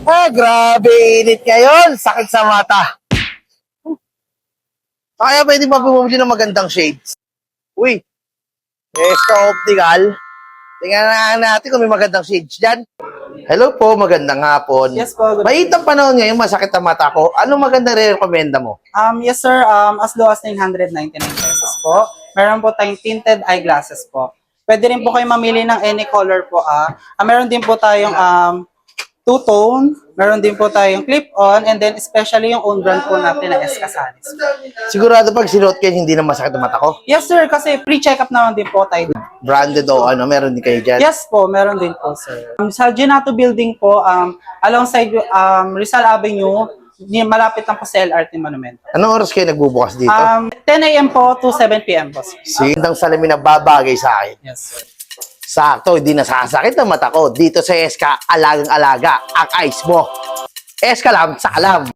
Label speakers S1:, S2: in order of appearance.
S1: Grabe init ngayon. Sakit sa mata. Kaya pwede ba bumili ng magandang shades? Uy, Esto Optical. Tingnan na natin kung may magandang shades dyan. Hello po, magandang hapon.
S2: Yes po. Good
S1: Mainit ang panahon ngayon, masakit ang mata ko. Anong maganda rin-recommenda mo?
S2: Yes sir, as low as 999 pesos po. Meron po tayong tinted eyeglasses po. Pwede rin po kayo mamili ng any color po. Meron din po tayong two-tone, meron din po tayong clip-on, and then especially yung own brand po natin na Escasanis.
S1: Sigurado pag sinuot ko yun, hindi na masakit ang mata ko?
S2: Yes sir, kasi pre-check-up naman din po tayo.
S1: Branded o ano, meron din kayo dyan?
S2: Yes po, meron din po sir. Sa Ginato Building po, alongside Rizal Avenue, malapit lang po sa LRT Monumento.
S1: Anong oras kayo nagbubukas dito?
S2: 10 a.m. po to 7 p.m. po sir.
S1: Sindang salamin na babagay sa akin.
S2: Yes sir.
S1: Sakto, hindi nasasakit ang mata ko. Dito sa Eska, alagang-alaga ang eyes mo. Eska lang sa alam.